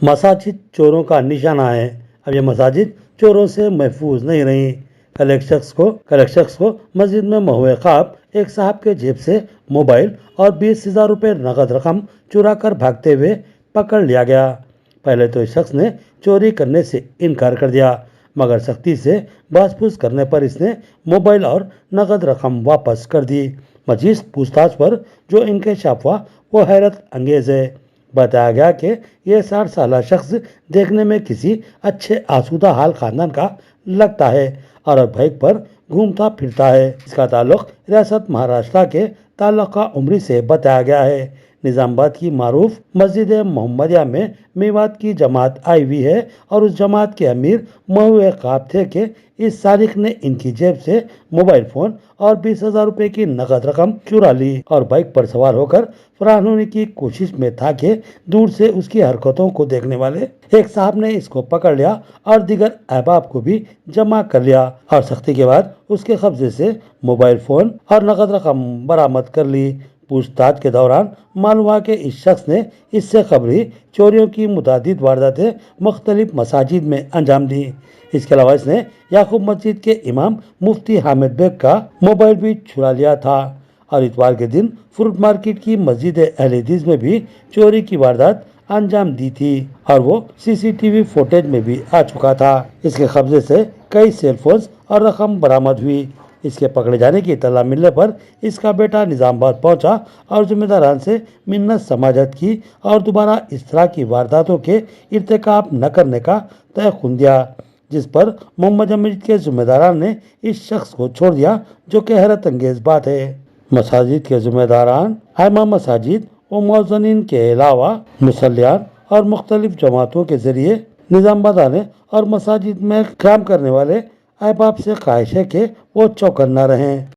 मसाजिद चोरों का निशाना है। अब ये मसाजिद चोरों से महफूज नहीं रही। कल एक शख्स को मस्जिद में महुए ख्वाब एक साहब के जेब से मोबाइल और 20,000 रुपये नकद रकम चुरा कर भागते हुए पकड़ लिया गया। पहले तो इस शख्स ने चोरी करने से इनकार कर दिया, मगर सख्ती से बहस करने पर इसने मोबाइल और नकद रकम वापस कर दी। मजीद पूछताछ पर जो इंकशाफ हुआ वो हैरत अंगेज है। बताया गया कि यह 60 साल शख्स देखने में किसी अच्छे आसूदा हाल खानदान का लगता है और अब बाइक पर घूमता फिरता है। इसका ताल्लुक रियासत महाराष्ट्र के तालुका उमरी से बताया गया है। निजामाबाद की मारूफ मस्जिद मोहम्मदिया में मेवात की जमात आई हुई है और उस जमात के अमीर महुए ख्वाब थे कि इस सारिक ने इनकी जेब से मोबाइल फोन और 20,000 रुपए की नकद रकम चुरा ली और बाइक पर सवार होकर फरार होने की कोशिश में था कि दूर से उसकी हरकतों को देखने वाले एक साहब ने इसको पकड़ लिया और दीगर अहबाब को भी जमा कर लिया और सख्ती के बाद उसके कब्जे से मोबाइल फोन और नकद रकम बरामद कर ली। पूछताछ के दौरान मालूम हुआ कि इस शख्स ने इससे कबली चोरियों की मुतादिद वारदातें मुख्तलिफ मसाजिद में अंजाम दी। इसके अलावा इसने याकूब मस्जिद के इमाम मुफ्ती हामिद बेग का मोबाइल भी चुरा लिया था और इतवार के दिन फ्रूट मार्केट की मस्जिद अहले हदीस में भी चोरी की वारदात अंजाम दी थी और वो सीसीटीवी फुटेज में भी आ चुका था। इसके कब्जे से कई सेलफोन्स और रकम बरामद हुई। इसके पकड़े जाने की इत्तला मिलने पर इसका बेटा निजामाबाद पहुंचा और जिम्मेदारान से मिन्नत समाजत की और दोबारा इस तरह की वारदातों के इर्तिकाब न करने का तयखुन दिया, जिस पर मोहम्मद जमीर के जिम्मेदारान ने इस शख्स को छोड़ दिया, जो कि हैरत अंगेज बात है। मसाजिद के जिम्मेदारान आइमा मसाजिद व मौजनीन के अलावा मुसल्लियान और मुख्तलिफ जमातों के जरिए निजामाबाद आने और मसाजिद में काम करने वाले अहबाब से ख्वाहिश है कि वो चौकन्ना रहें।